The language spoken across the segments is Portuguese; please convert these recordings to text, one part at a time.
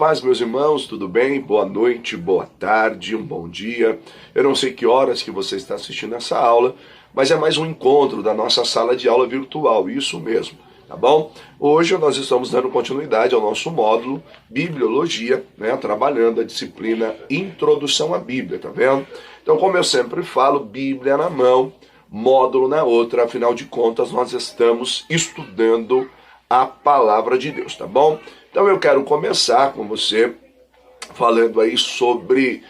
paz, meus irmãos, tudo bem? Boa noite, boa tarde, um bom dia. Eu não sei que horas que você está assistindo essa aula, mas é mais um encontro da nossa sala de aula virtual, isso mesmo, tá bom? Hoje nós estamos dando continuidade ao nosso módulo Bibliologia, né, trabalhando a disciplina Introdução à Bíblia, tá vendo? Então, como eu sempre falo, Bíblia na mão, módulo na outra, afinal de contas nós estamos estudando a palavra de Deus, tá bom? Então eu quero começar com você falando aí sobre,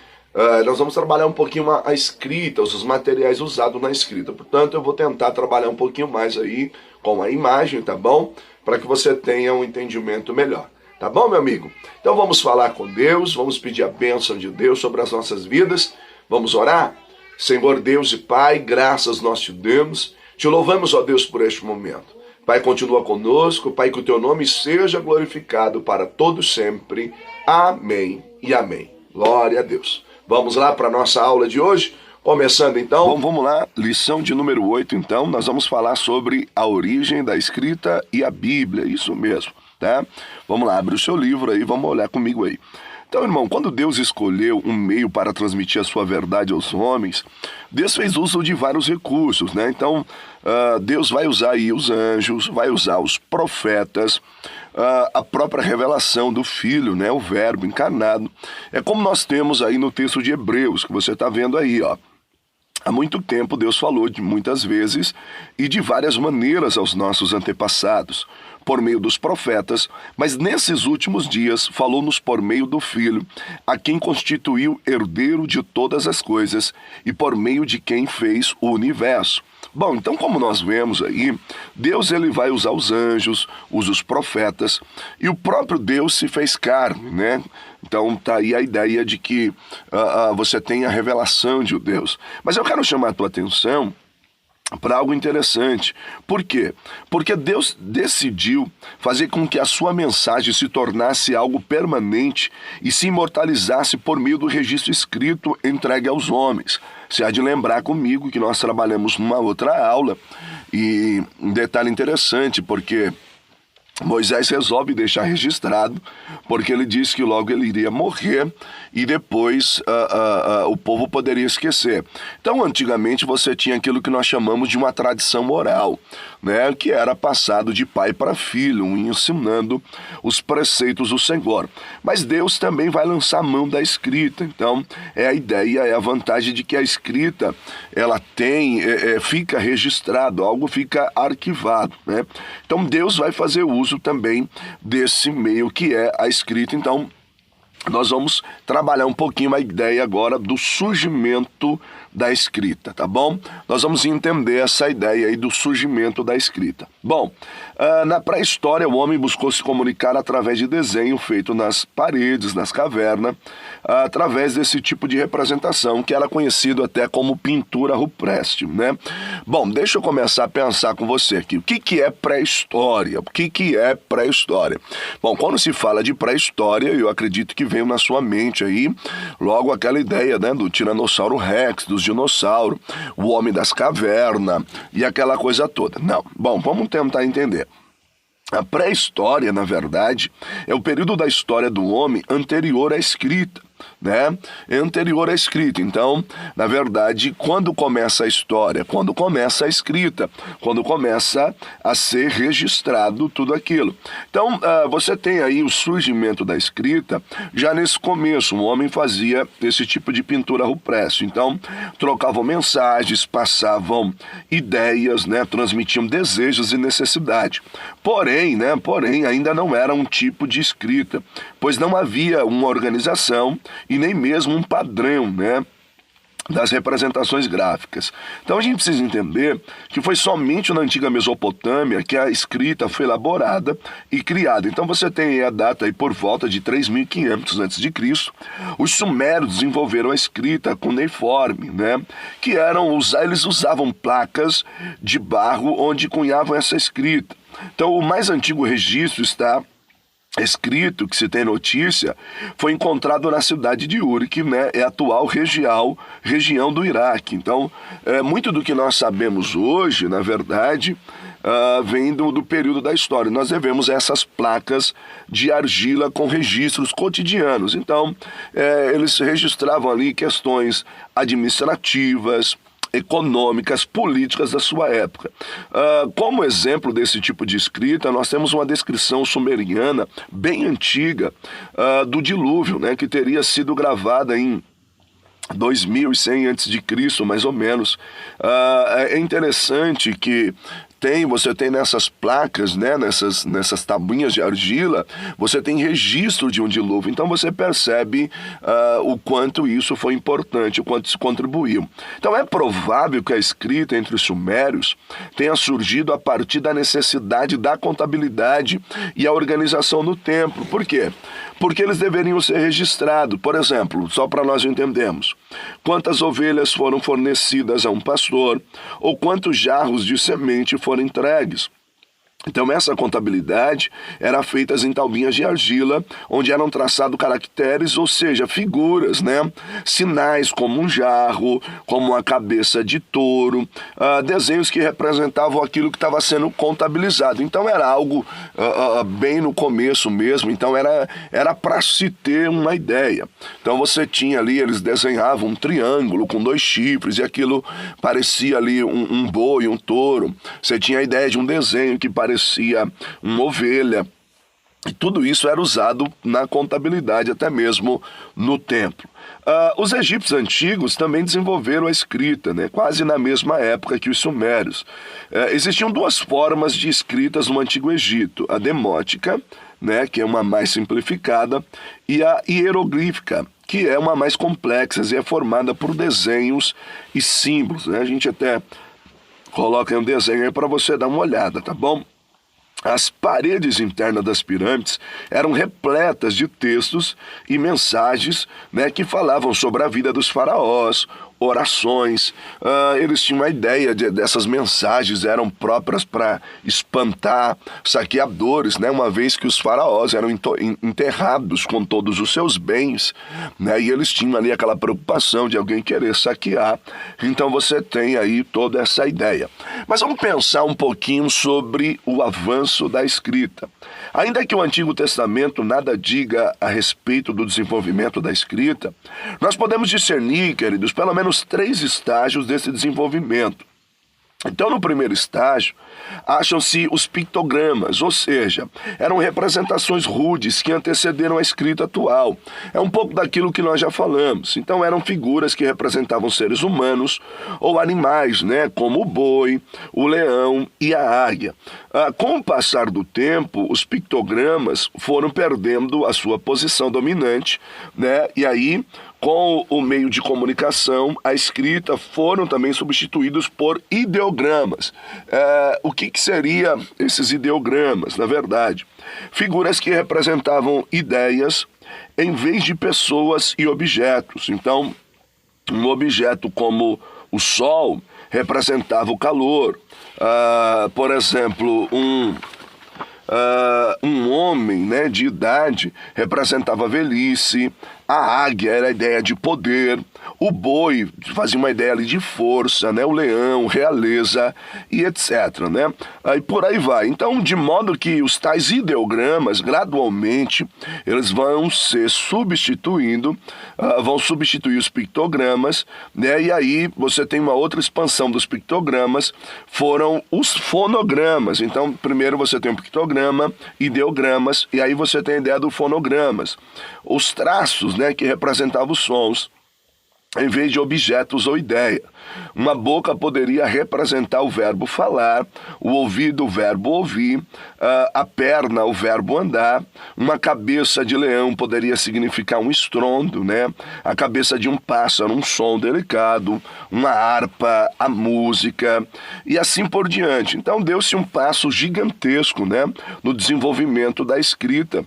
nós vamos trabalhar um pouquinho a escrita, os materiais usados na escrita, portanto eu vou tentar trabalhar um pouquinho mais aí com a imagem, tá bom? Para que você tenha um entendimento melhor, tá bom, meu amigo? Então vamos falar com Deus, vamos pedir a bênção de Deus sobre as nossas vidas, vamos orar? Senhor Deus e Pai, graças nós te damos, te louvamos, ó Deus, por este momento. Pai, continua conosco, Pai, que o teu nome seja glorificado para todos sempre. Amém e amém. Glória a Deus. Vamos lá para a nossa aula de hoje? Começando então. Bom, vamos lá, lição de número 8 então, nós vamos falar sobre a origem da escrita e a Bíblia, isso mesmo, tá? Vamos lá, abre o seu livro aí, vamos olhar comigo aí. Então, irmão, quando Deus escolheu um meio para transmitir a sua verdade aos homens, Deus fez uso de vários recursos, né? Então, Deus vai usar aí os anjos, vai usar os profetas, a própria revelação do Filho, né? O Verbo encarnado. É como nós temos aí no texto de Hebreus, que você está vendo aí, ó. Há muito tempo Deus falou de muitas vezes e de várias maneiras aos nossos antepassados, por meio dos profetas, mas nesses últimos dias falou-nos por meio do Filho, a quem constituiu herdeiro de todas as coisas e por meio de quem fez o universo. Bom, então como nós vemos aí, Deus ele vai usar os anjos, usa os profetas, e o próprio Deus se fez carne, né? Então tá aí a ideia de que você tem a revelação de Deus. Mas eu quero chamar a tua atenção para algo interessante. Por quê? Porque Deus decidiu fazer com que a sua mensagem se tornasse algo permanente e se imortalizasse por meio do registro escrito entregue aos homens. Você há de lembrar comigo que nós trabalhamos numa outra aula e um detalhe interessante, porque Moisés resolve deixar registrado, porque ele disse que logo ele iria morrer e depois o povo poderia esquecer. Então, antigamente, você tinha aquilo que nós chamamos de uma tradição oral, né, que era passado de pai para filho, ensinando os preceitos do Senhor. Mas Deus também vai lançar a mão da escrita. Então, a ideia, é a vantagem de que a escrita, ela tem, fica registrado, algo fica arquivado, né? Então, Deus vai fazer uso também desse meio que é a escrita. Então, nós vamos trabalhar um pouquinho a ideia agora do surgimento da escrita, tá bom? Nós vamos entender essa ideia aí do surgimento da escrita. Bom, na pré-história o homem buscou se comunicar através de desenho feito nas paredes, nas cavernas, através desse tipo de representação que era conhecido até como pintura rupestre, né? Bom, deixa eu começar a pensar com você aqui. O que é pré-história? O que é pré-história? Bom, quando se fala de pré-história, eu acredito que veio na sua mente aí logo aquela ideia, né, do Tiranossauro Rex, dos dinossauros, o homem das cavernas e aquela coisa toda. Não, bom, vamos tentar entender. A pré-história, na verdade, é o período da história do homem anterior à escrita, né? É anterior à escrita. Então, na verdade, quando começa a história? Quando começa a escrita, quando começa a ser registrado tudo aquilo. Então, você tem aí o surgimento da escrita já nesse começo. O homem fazia esse tipo de pintura rupestre. Então, trocavam mensagens, passavam ideias, né? Transmitiam desejos e necessidade. Porém, ainda não era um tipo de escrita, pois não havia uma organização e nem mesmo um padrão, né, das representações gráficas. Então a gente precisa entender que foi somente na antiga Mesopotâmia que a escrita foi elaborada e criada. Então você tem a data aí por volta de 3.500 a.C. Os sumérios desenvolveram a escrita cuneiforme, né, que eles usavam placas de barro onde cunhavam essa escrita. Então o mais antigo registro está escrito, que se tem notícia, foi encontrado na cidade de Ur, que, né, é a atual região do Iraque. Então, muito do que nós sabemos hoje, na verdade, vem do período da história. Nós devemos essas placas de argila com registros cotidianos. Então, eles registravam ali questões administrativas, econômicas, políticas da sua época. Como exemplo desse tipo de escrita, nós temos uma descrição sumeriana bem antiga do dilúvio, né, que teria sido gravada em 2100 a.C., mais ou menos. É interessante que você tem nessas placas, né, nessas tabuinhas de argila, você tem registro de um dilúvio. Então você percebe o quanto isso foi importante, o quanto isso contribuiu. Então é provável que a escrita entre os sumérios tenha surgido a partir da necessidade da contabilidade e a organização do templo. Por quê? Porque eles deveriam ser registrados. Por exemplo, só para nós entendermos, quantas ovelhas foram fornecidas a um pastor, ou quantos jarros de semente foram entregues. Então essa contabilidade era feita em tabuinhas de argila, onde eram traçados caracteres, ou seja, figuras, né? Sinais como um jarro, como uma cabeça de touro, desenhos que representavam aquilo que estava sendo contabilizado. Então era algo bem no começo mesmo, então era para se ter uma ideia. Então você tinha ali, eles desenhavam um triângulo com 2 chifres, e aquilo parecia ali um boi, um touro. Você tinha a ideia de um desenho que parecia uma ovelha. E tudo isso era usado na contabilidade, até mesmo no templo. Os egípcios antigos também desenvolveram a escrita, né, quase na mesma época que os sumérios. Existiam 2 formas de escritas no Antigo Egito: a demótica, né, que é uma mais simplificada, e a hieroglífica, que é uma mais complexa e é formada por desenhos e símbolos, né? A gente até coloca um desenho aí para você dar uma olhada, tá bom? As paredes internas das pirâmides eram repletas de textos e mensagens, né, que falavam sobre a vida dos faraós, orações. Eles tinham uma ideia dessas mensagens, eram próprias para espantar saqueadores, né, uma vez que os faraós eram enterrados com todos os seus bens, né, e eles tinham ali aquela preocupação de alguém querer saquear. Então você tem aí toda essa ideia. Mas vamos pensar um pouquinho sobre o avanço da escrita. Ainda que o Antigo Testamento nada diga a respeito do desenvolvimento da escrita, nós podemos discernir, queridos, pelo menos 3 estágios desse desenvolvimento. Então, no primeiro estágio, acham-se os pictogramas, ou seja, eram representações rudes que antecederam a escrita atual. É um pouco daquilo que nós já falamos. Então, eram figuras que representavam seres humanos ou animais, né, como o boi, o leão e a águia. Com o passar do tempo, os pictogramas foram perdendo a sua posição dominante, né, e aí, com o meio de comunicação, a escrita foram também substituídos por ideogramas. O que seriam esses ideogramas, na verdade? Figuras que representavam ideias em vez de pessoas e objetos. Então, um objeto como o sol representava o calor. Por exemplo, um homem, né, de idade representava a velhice, a águia era a ideia de poder, o boi fazia uma ideia ali de força, né, o leão, realeza e etc, né? E por aí vai. Então, de modo que os tais ideogramas, gradualmente, eles vão ser substituindo, vão substituir os pictogramas, né? E aí você tem uma outra expansão dos pictogramas, foram os fonogramas. Então, primeiro você tem um pictograma, ideogramas, e aí você tem a ideia do fonogramas. Os traços, né, que representavam os sons, em vez de objetos ou ideia. Uma boca poderia representar o verbo falar, o ouvido o verbo ouvir, a perna o verbo andar, uma cabeça de leão poderia significar um estrondo, né? A cabeça de um pássaro, um som delicado, uma harpa, a música, e assim por diante. Então deu-se um passo gigantesco, né, no desenvolvimento da escrita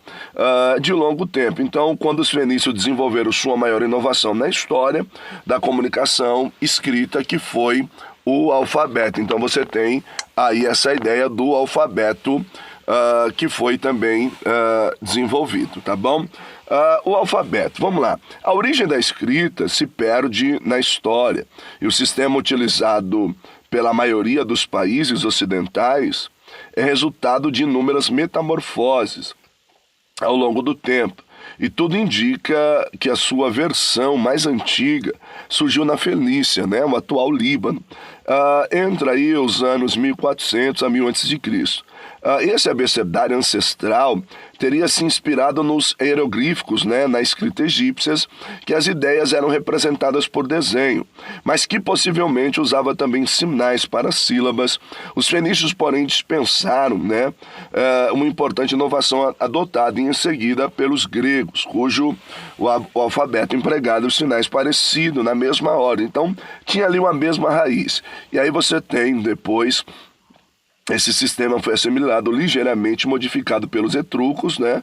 de longo tempo. Então, quando os fenícios desenvolveram sua maior inovação na história da comunicação escrita, que foi o alfabeto. Então você tem aí essa ideia do alfabeto que foi também desenvolvido, tá bom? O alfabeto, vamos lá. A origem da escrita se perde na história e o sistema utilizado pela maioria dos países ocidentais é resultado de inúmeras metamorfoses ao longo do tempo. E tudo indica que a sua versão mais antiga surgiu na Fenícia, né, o atual Líbano, entre aí os anos 1400 a 1000 a.C. Esse abecedário ancestral teria se inspirado nos hieroglíficos, né, na escrita egípcias, que as ideias eram representadas por desenho, mas que possivelmente usava também sinais para sílabas. Os fenícios, porém, dispensaram, né, uma importante inovação adotada em seguida pelos gregos, cujo o alfabeto empregado os sinais parecidos na mesma ordem. Então, tinha ali uma mesma raiz. E aí você tem depois... Esse sistema foi assimilado, ligeiramente modificado pelos etruscos, né?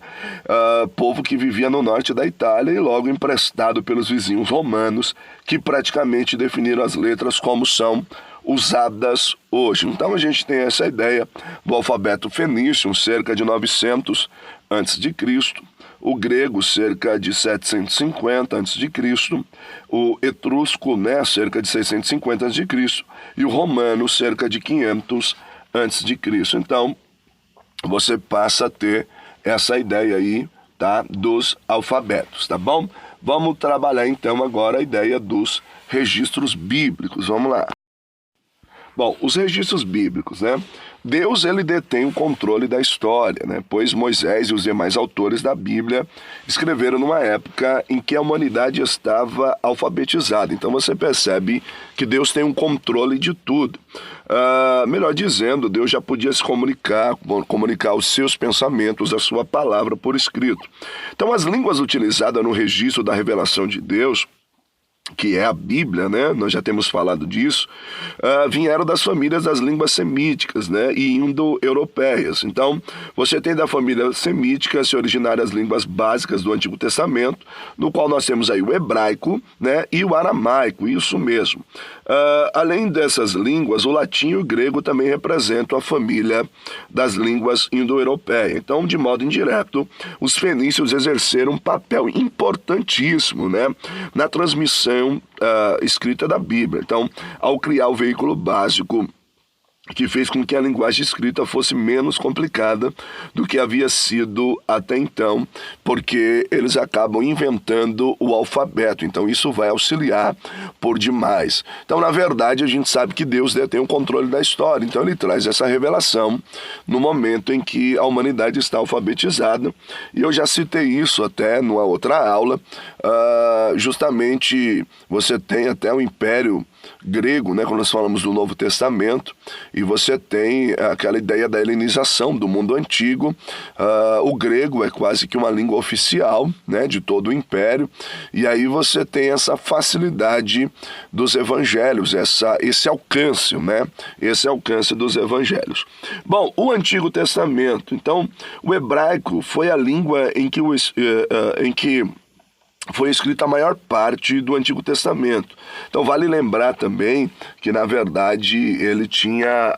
Povo que vivia no norte da Itália, e logo emprestado pelos vizinhos romanos, que praticamente definiram as letras como são usadas hoje. Então a gente tem essa ideia do alfabeto fenício, cerca de 900 a.C., o grego, cerca de 750 a.C., o etrusco, né, cerca de 650 a.C., e o romano, cerca de 500 antes de Cristo. Então, você passa a ter essa ideia aí, tá, dos alfabetos, tá bom? Vamos trabalhar então agora a ideia dos registros bíblicos. Vamos lá. Bom, os registros bíblicos, né? Deus, ele detém o controle da história, né? Pois Moisés e os demais autores da Bíblia escreveram numa época em que a humanidade estava alfabetizada. Então você percebe que Deus tem um controle de tudo. Melhor dizendo, Deus já podia se comunicar os seus pensamentos, a sua palavra por escrito. Então as línguas utilizadas no registro da revelação de Deus, que é a Bíblia, né? Nós já temos falado disso, vieram das famílias das línguas semíticas, né? E indo-europeias. Então, você tem da família semítica se originar as línguas básicas do Antigo Testamento, no qual nós temos aí o hebraico, né? E o aramaico, isso mesmo. Além dessas línguas, o latim e o grego também representam a família das línguas indo-europeias. Então, de modo indireto, os fenícios exerceram um papel importantíssimo, né? Na transmissão escrita da Bíblia. Então, ao criar o veículo básico que fez com que a linguagem escrita fosse menos complicada do que havia sido até então, porque eles acabam inventando o alfabeto. Então isso vai auxiliar por demais. Então, na verdade, a gente sabe que Deus detém o controle da história. Então ele traz essa revelação no momento em que a humanidade está alfabetizada. E eu já citei isso até numa outra aula. Justamente você tem até o Império Grego, né, quando nós falamos do Novo Testamento, e você tem aquela ideia da helenização do mundo antigo. O grego é quase que uma língua oficial, né, de todo o império, e aí você tem essa facilidade dos evangelhos, esse alcance, né, esse alcance dos evangelhos. Bom, o Antigo Testamento, então, o hebraico foi a língua em que foi escrita a maior parte do Antigo Testamento. Então vale lembrar também que, na verdade, ele tinha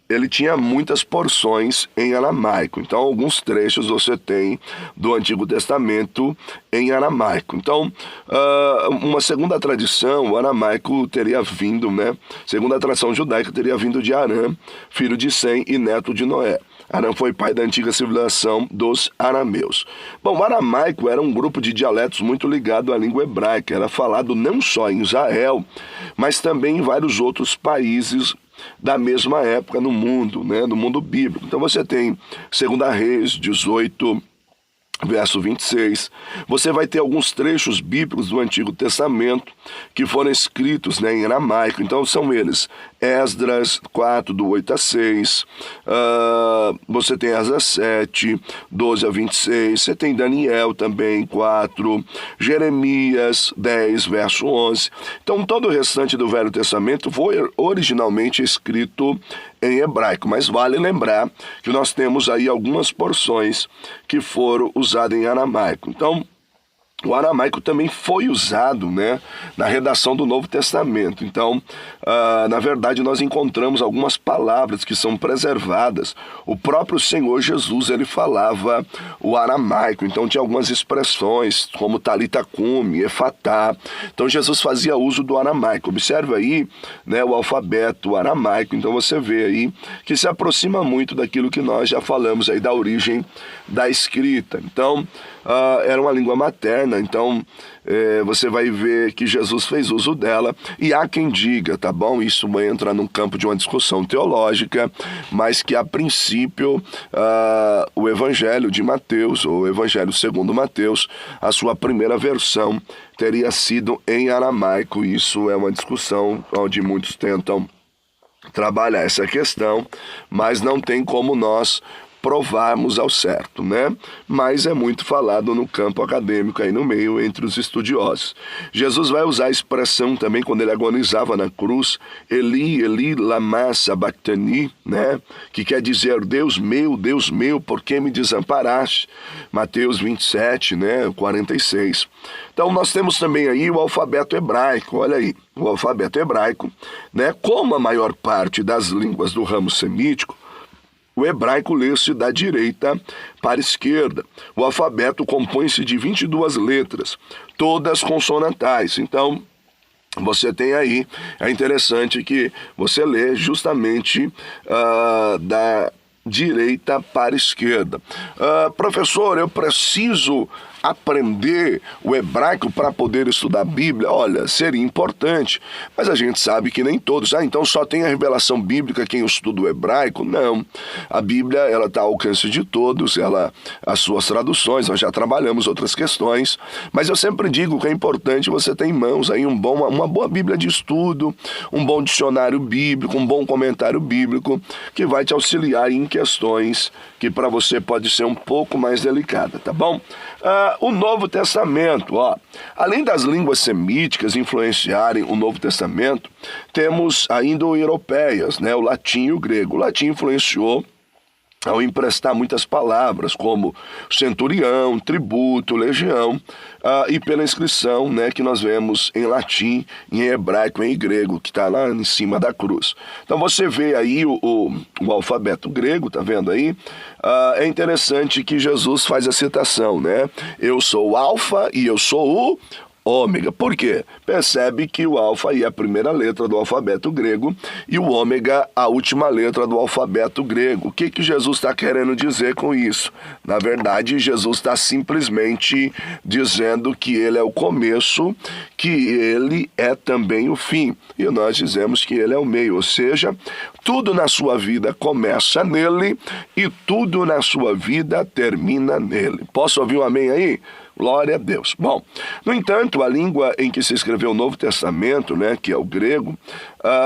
ele tinha muitas porções em aramaico. Então, alguns trechos você tem do Antigo Testamento em aramaico. Então, uma segunda tradição, o aramaico teria vindo, né? Segundo a tradição judaica, teria vindo de Arã, filho de Sem e neto de Noé. Arã foi pai da antiga civilização dos arameus. Bom, o aramaico era um grupo de dialetos muito ligado à língua hebraica. Era falado não só em Israel, mas também em vários outros países da mesma época no mundo, né, no mundo bíblico. Então você tem 2 Reis 18, verso 26, você vai ter alguns trechos bíblicos do Antigo Testamento que foram escritos, né, em aramaico. Então são eles: Esdras 4, do 8 a 6, você tem Esdras 7, 12 a 26, você tem Daniel também 4, Jeremias 10, verso 11. Então todo o restante do Velho Testamento foi originalmente escrito em hebraico, mas vale lembrar que nós temos aí algumas porções que foram usadas em aramaico. Então, o aramaico também foi usado, né, na redação do Novo Testamento. Então, na verdade, nós encontramos algumas palavras que são preservadas. O próprio Senhor Jesus, ele falava o aramaico. Então, tinha algumas expressões, como talita cumi, efatá. Então, Jesus fazia uso do aramaico. Observe aí, né, o alfabeto aramaico. Então, você vê aí que se aproxima muito daquilo que nós já falamos aí da origem da escrita. Então, era uma língua materna, então você vai ver que Jesus fez uso dela, e há quem diga, tá bom? Isso vai entrar num campo de uma discussão teológica, mas que a princípio o Evangelho de Mateus, ou o Evangelho segundo Mateus, a sua primeira versão teria sido em aramaico. Isso é uma discussão onde muitos tentam trabalhar essa questão, mas não tem como nós provarmos ao certo, né? Mas é muito falado no campo acadêmico aí no meio, entre os estudiosos. Jesus vai usar a expressão também quando ele agonizava na cruz, Eli, Eli, lama sabachthani, né? Que quer dizer, Deus meu, por que me desamparaste? Mateus 27, né? 46. Então nós temos também aí o alfabeto hebraico, olha aí, o alfabeto hebraico, né? Como a maior parte das línguas do ramo semítico, o hebraico lê-se da direita para a esquerda. O alfabeto compõe-se de 22 letras, todas consonantais. Então, você tem aí, é interessante que você lê justamente da direita para a esquerda. Professor, eu preciso aprender o hebraico para poder estudar a Bíblia? Olha, seria importante, mas a gente sabe que nem todos. Então só tem a revelação bíblica quem estuda o hebraico? Não. A Bíblia, ela está ao alcance de todos, as suas traduções, nós já trabalhamos outras questões, mas eu sempre digo que é importante você ter em mãos aí uma boa Bíblia de estudo, um bom dicionário bíblico, um bom comentário bíblico, que vai te auxiliar em questões que para você pode ser um pouco mais delicada, tá bom? O Novo Testamento, além das línguas semíticas influenciarem o Novo Testamento, temos a indo-europeias, né, o latim e o grego. O latim influenciou ao emprestar muitas palavras, como centurião, tributo, legião, e pela inscrição, né, que nós vemos em latim, em hebraico e em grego, que está lá em cima da cruz. Então você vê aí o alfabeto grego, tá vendo aí? É interessante que Jesus faz a citação, né? Eu sou o alfa e eu sou o ômega. Por quê? Percebe que o alfa é a primeira letra do alfabeto grego e o ômega a última letra do alfabeto grego. O que Jesus está querendo dizer com isso? Na verdade, Jesus está simplesmente dizendo que ele é o começo, que ele é também o fim. E nós dizemos que ele é o meio, ou seja, tudo na sua vida começa nele e tudo na sua vida termina nele. Posso ouvir um amém aí? Glória a Deus. Bom, no entanto, a língua em que se escreveu o Novo Testamento, né, que é o grego,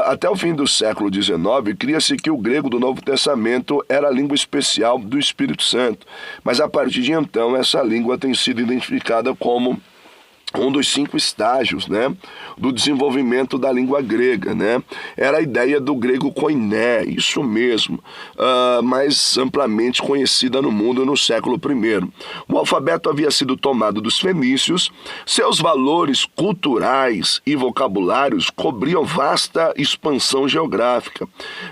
até o fim do século XIX, cria-se que o grego do Novo Testamento era a língua especial do Espírito Santo. Mas a partir de então, essa língua tem sido identificada como um dos 5 estágios, né, do desenvolvimento da língua grega, né? Era a ideia do grego koiné, isso mesmo, mais amplamente conhecida no mundo no século I. O alfabeto havia sido tomado dos fenícios, seus valores culturais e vocabulários cobriam vasta expansão geográfica,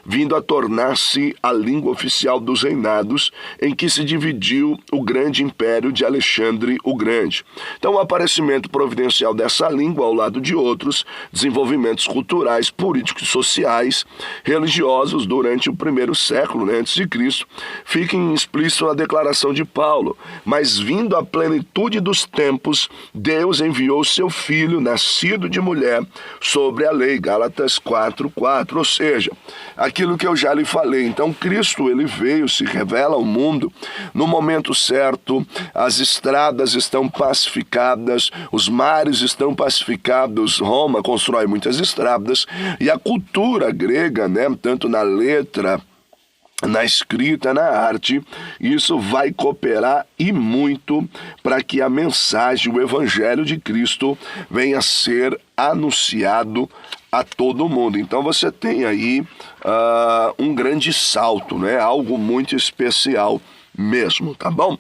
vindo a tornar-se a língua oficial dos reinados em que se dividiu o grande império de Alexandre o Grande. Então, o aparecimento providencial dessa língua ao lado de outros desenvolvimentos culturais, políticos, sociais, religiosos durante o primeiro século, né, antes de Cristo, fica explícito na declaração de Paulo. Mas vindo à plenitude dos tempos, Deus enviou seu Filho, nascido de mulher, sobre a lei, Gálatas 4:4, ou seja, aquilo que eu já lhe falei. Então Cristo, ele veio, se revela ao mundo no momento certo, as estradas estão pacificadas, os mares estão pacificados, Roma constrói muitas estradas, e a cultura grega, né, tanto na letra, na escrita, na arte, isso vai cooperar e muito para que a mensagem, o Evangelho de Cristo venha a ser anunciado a todo mundo. Então você tem aí um grande salto, né? Algo muito especial mesmo, tá bom?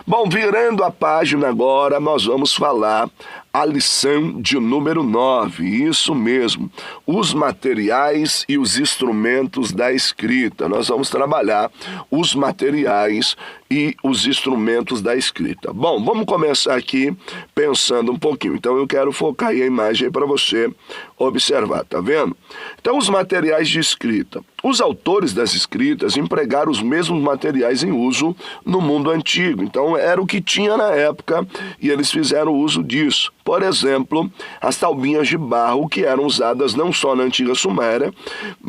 Bom, virando a página agora, nós vamos falar a lição de número 9, isso mesmo, os materiais e os instrumentos da escrita. Nós vamos trabalhar os materiais e os instrumentos da escrita. Bom, vamos começar aqui pensando um pouquinho. Então eu quero focar aí a imagem para você observar, tá vendo? Então os materiais de escrita. Os autores das escritas empregaram os mesmos materiais em uso no mundo antigo. Então era o que tinha na época e eles fizeram uso disso. Por exemplo, as taubinhas de barro que eram usadas não só na antiga Suméria,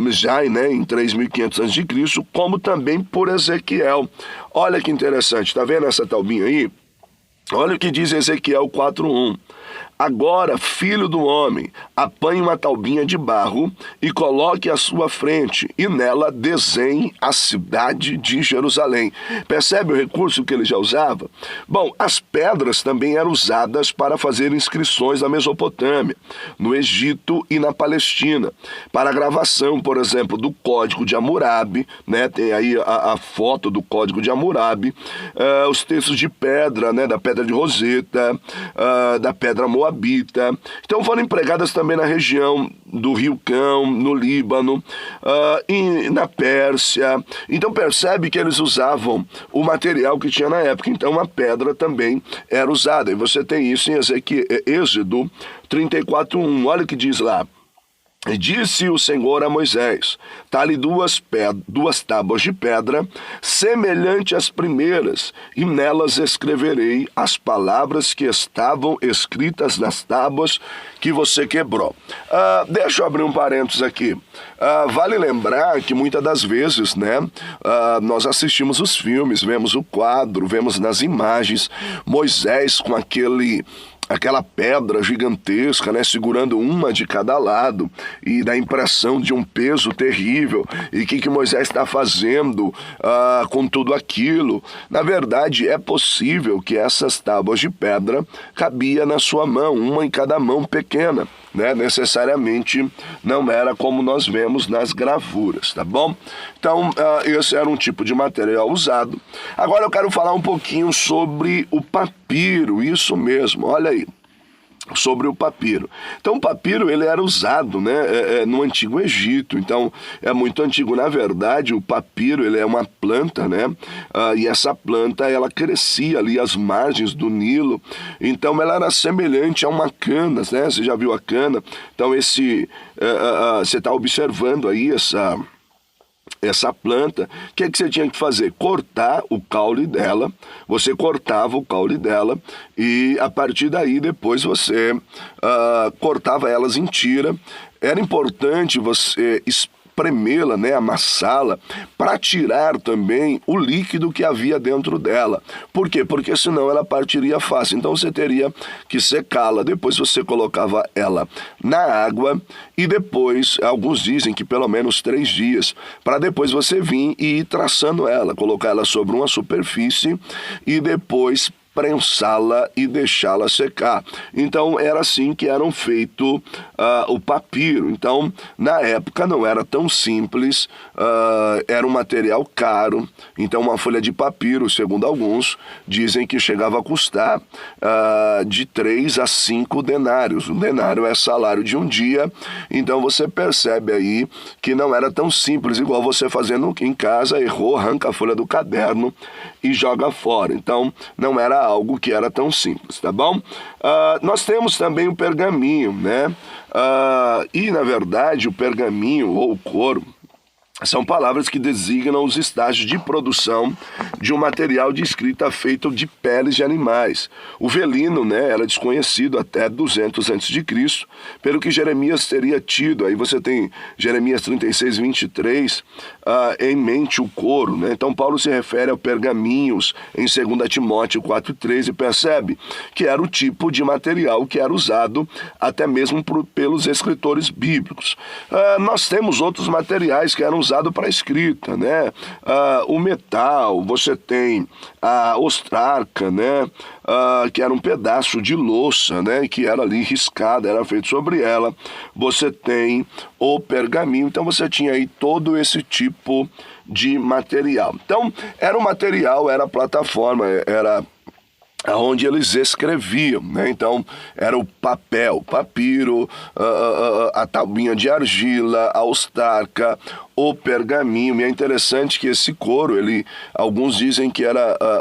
já né, em 3.500 a.C., como também por Ezequiel. Olha que interessante, tá vendo essa taubinha aí? Olha o que diz Ezequiel 4:1. Agora, filho do homem, apanhe uma taubinha de barro e coloque à sua frente, e nela desenhe a cidade de Jerusalém. Percebe o recurso que ele já usava? Bom, as pedras também eram usadas para fazer inscrições na Mesopotâmia, no Egito e na Palestina. Para a gravação, por exemplo, do Código de Hammurabi, né, tem aí a foto do Código de Hammurabi, os textos de pedra, né, da pedra de Roseta, da pedra moabita. Então foram empregadas também na região do Rio Cão, no Líbano, e na Pérsia. Então percebe que eles usavam o material que tinha na época. Então a pedra também era usada. E você tem isso em Êxodo 34:1. Olha o que diz lá. Disse o Senhor a Moisés: talhe duas tábuas de pedra, semelhante às primeiras, e nelas escreverei as palavras que estavam escritas nas tábuas que você quebrou. Deixa eu abrir um parênteses aqui. Vale lembrar que muitas das vezes, né, nós assistimos os filmes, vemos o quadro, vemos nas imagens Moisés com aquela pedra gigantesca, né, segurando uma de cada lado, e dá a impressão de um peso terrível. E o que Moisés está fazendo com tudo aquilo? Na verdade, é possível que essas tábuas de pedra cabia na sua mão, uma em cada mão pequena, né? Necessariamente não era como nós vemos nas gravuras, tá bom? Então, esse era um tipo de material usado. Agora eu quero falar um pouquinho sobre o papiro, isso mesmo, olha aí. Sobre o papiro. Então o papiro ele era usado, né, no Antigo Egito. Então é muito antigo. Na verdade o papiro ele é uma planta, né, e essa planta ela crescia ali às margens do Nilo. Então ela era semelhante a uma cana, né? Você já viu a cana? Então você está observando aí essa planta. O que você tinha que fazer? Cortar o caule dela. Você cortava o caule dela e a partir daí depois você cortava elas em tira. Era importante você espremê-la, né, amassá-la, para tirar também o líquido que havia dentro dela. Por quê? Porque senão ela partiria fácil. Então você teria que secá-la. Depois você colocava ela na água e depois, alguns dizem que pelo menos 3 dias, para depois você vir e ir traçando ela, colocar ela sobre uma superfície e depois prensá-la e deixá-la secar. Então era assim que eram feito o papiro. Então na época não era tão simples, era um material caro. Então uma folha de papiro, segundo alguns, dizem que chegava a custar de 3 a 5 denários. Um denário é salário de um dia. Então você percebe aí que não era tão simples, igual você fazendo em casa, errou, arranca a folha do caderno e joga fora. Então não era algo que era tão simples, tá bom? Nós temos também o pergaminho, né? E na verdade o pergaminho ou o couro são palavras que designam os estágios de produção de um material de escrita feito de peles de animais. O velino, né, era desconhecido até 200 a.C., pelo que Jeremias teria tido. Aí você tem Jeremias 36:23 em mente o couro, né? Então Paulo se refere ao pergaminhos em 2 Timóteo 4:3 e percebe que era o tipo de material que era usado até mesmo pelos escritores bíblicos. Nós temos outros materiais que eram usados usado para escrita, né? O metal, você tem a ostrarca, né? Que era um pedaço de louça, né? Que era ali riscada, era feito sobre ela. Você tem o pergaminho, então você tinha aí todo esse tipo de material. Então, era o material, era a plataforma, era onde eles escreviam, né? Então, era o papel, papiro, a tabuinha de argila, a ostarca, o pergaminho. E é interessante que esse couro, alguns dizem que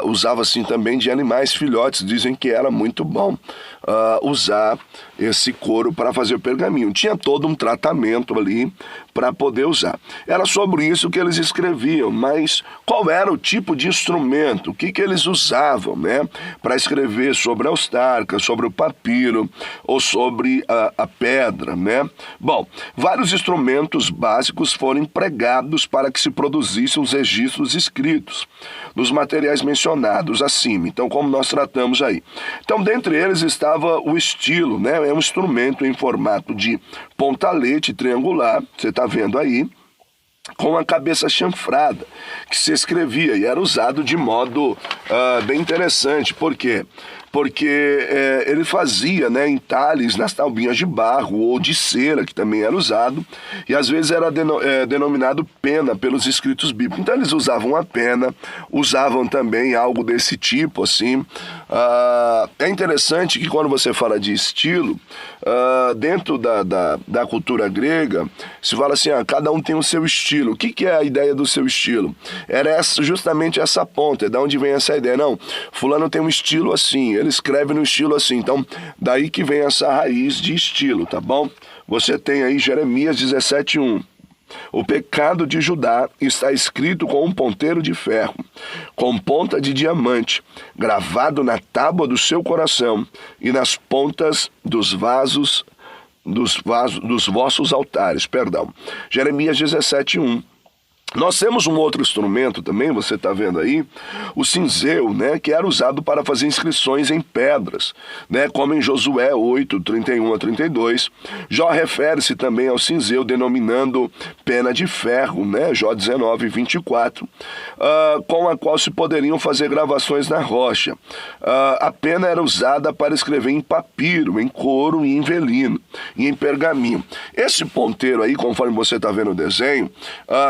usava assim também de animais filhotes, dizem que era muito bom usar esse couro para fazer o pergaminho. Tinha todo um tratamento ali para poder usar. Era sobre isso que eles escreviam, mas qual era o tipo de instrumento? O que eles usavam, né? Para escrever sobre a ostarca, sobre o papiro ou sobre a pedra, né? Bom, vários instrumentos básicos foram empregados para que se produzissem os registros escritos nos materiais mencionados acima. Então, como nós tratamos aí. Então, dentre eles estava o estilo, né? É um instrumento em formato de pontalete triangular, você está vendo aí, com a cabeça chanfrada, que se escrevia e era usado de modo bem interessante. Por quê? Porque ele fazia, né, entalhes nas taubinhas de barro ou de cera, que também era usado, e às vezes era denominado pena pelos escritos bíblicos. Então eles usavam a pena, usavam também algo desse tipo, assim. É interessante que quando você fala de estilo, dentro da cultura grega, se fala assim, cada um tem o seu estilo. O que é a ideia do seu estilo? Era justamente essa ponta, é da onde vem essa ideia. Não, fulano tem um estilo assim, ele escreve no estilo assim. Então, daí que vem essa raiz de estilo, tá bom? Você tem aí Jeremias 17:1. O pecado de Judá está escrito com um ponteiro de ferro, com ponta de diamante, gravado na tábua do seu coração e nas pontas dos vossos altares. Jeremias 17:1. Nós temos um outro instrumento também, você está vendo aí, o cinzel, né, que era usado para fazer inscrições em pedras, né, como em Josué 8:31-32. Jó refere-se também ao cinzel, denominando pena de ferro, né, Jó 19:24, com a qual se poderiam fazer gravações na rocha. A pena era usada para escrever em papiro, em couro e em velino, e em pergaminho. Esse ponteiro aí, conforme você está vendo o desenho,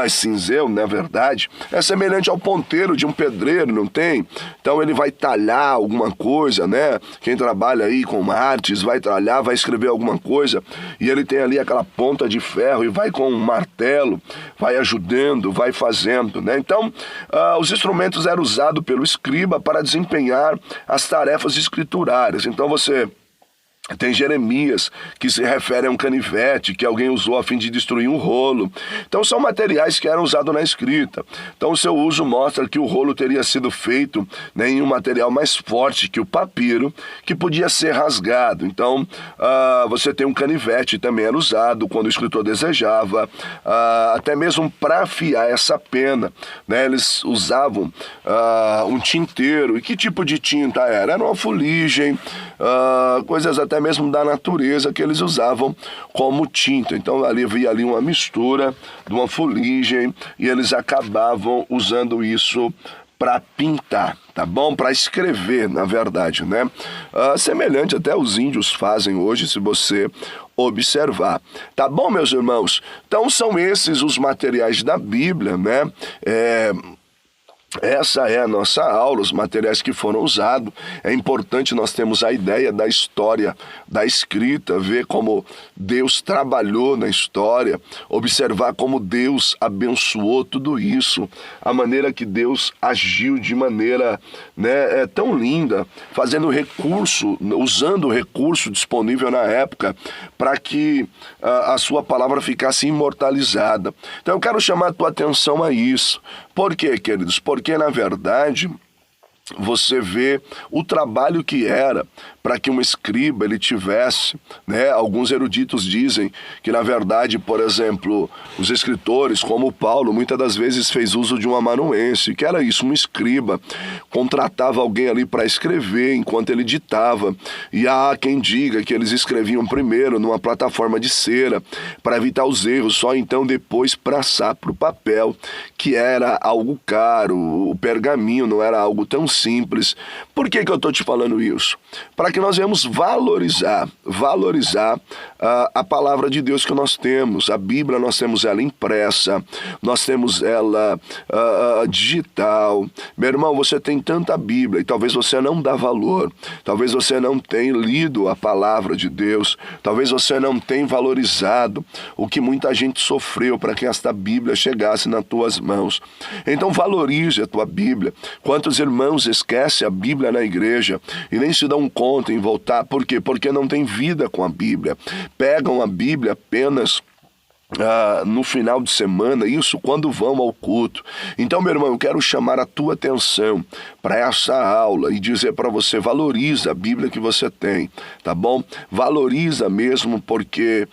cinzel, na verdade, é semelhante ao ponteiro de um pedreiro, não tem? Então ele vai talhar alguma coisa, né? Quem trabalha aí com artes vai talhar, vai escrever alguma coisa, e ele tem ali aquela ponta de ferro e vai com um martelo, vai ajudando, vai fazendo, né? Então, os instrumentos eram usados pelo escriba para desempenhar as tarefas escriturárias. Então você tem Jeremias, que se refere a um canivete que alguém usou a fim de destruir um rolo. Então são materiais que eram usados na escrita. Então o seu uso mostra que o rolo teria sido feito, né, em um material mais forte que o papiro, que podia ser rasgado. Então você tem um canivete, também era usado quando o escritor desejava, até mesmo para afiar essa pena, né? Eles usavam um tinteiro. E que tipo de tinta era? Era uma fuligem, coisas até mesmo da natureza que eles usavam como tinta. Então havia ali uma mistura de uma fuligem e eles acabavam usando isso para pintar, tá bom? Para escrever, na verdade, né? Semelhante até os índios fazem hoje, se você observar. Tá bom, meus irmãos? Então são esses os materiais da Bíblia, né? Essa é a nossa aula, os materiais que foram usados. É importante nós termos a ideia da história, da escrita, ver como Deus trabalhou na história, observar como Deus abençoou tudo isso, a maneira que Deus agiu de maneira, né, tão linda, fazendo recurso, usando o recurso disponível na época para que a sua palavra ficasse imortalizada. Então eu quero chamar a tua atenção a isso. Por quê, queridos? Porque, na verdade, você vê o trabalho que era para que um escriba ele tivesse, né? Alguns eruditos dizem que, na verdade, por exemplo, os escritores, como Paulo, muitas das vezes fez uso de um amanuense, que era isso, um escriba, contratava alguém ali para escrever enquanto ele ditava, e há quem diga que eles escreviam primeiro numa plataforma de cera, para evitar os erros, só então depois passar para o papel, que era algo caro, o pergaminho não era algo tão simples. Por que eu estou te falando isso? Para que nós venhamos valorizar a palavra de Deus que nós temos. A Bíblia, nós temos ela impressa, nós temos ela digital. Meu irmão, você tem tanta Bíblia e talvez você não dá valor, talvez você não tenha lido a palavra de Deus, talvez você não tenha valorizado o que muita gente sofreu para que esta Bíblia chegasse nas tuas mãos. Então valorize a tua Bíblia. Quantos irmãos esquecem a Bíblia na igreja e nem se dão conta em voltar? Por quê? Porque não tem vida com a Bíblia. Pegam a Bíblia apenas no final de semana, isso quando vão ao culto. Então, meu irmão, eu quero chamar a tua atenção para essa aula e dizer para você, valoriza a Bíblia que você tem, tá bom? Valoriza mesmo, porque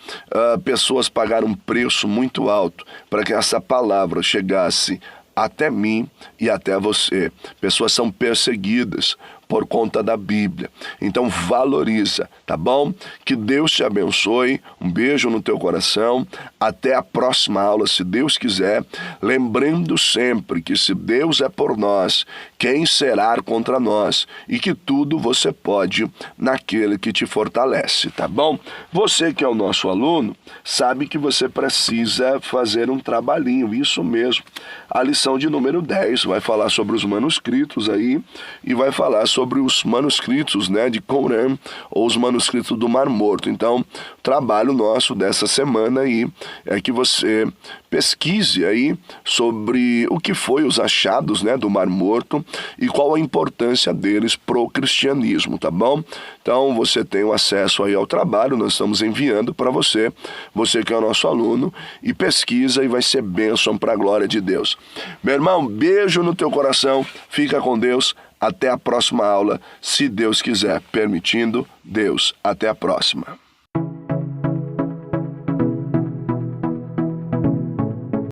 pessoas pagaram um preço muito alto para que essa palavra chegasse até mim e até você. Pessoas são perseguidas por conta da Bíblia. Então valoriza, tá bom? Que Deus te abençoe. Um beijo no teu coração. Até a próxima aula, se Deus quiser. Lembrando sempre que se Deus é por nós, quem será contra nós? E que tudo você pode naquele que te fortalece, tá bom? Você que é o nosso aluno, sabe que você precisa fazer um trabalhinho, isso mesmo. A lição de número 10 vai falar sobre os manuscritos aí e vai falar sobre os manuscritos, né, de Qumran, ou os manuscritos do Mar Morto. Então, o trabalho nosso dessa semana aí é que você pesquise aí sobre o que foi os achados, né, do Mar Morto e qual a importância deles pro cristianismo, tá bom? Então, você tem o acesso aí ao trabalho, nós estamos enviando para você, você que é o nosso aluno, e pesquisa e vai ser bênção para a glória de Deus. Meu irmão, beijo no teu coração, fica com Deus, até a próxima aula, se Deus quiser, permitindo Deus. Até a próxima.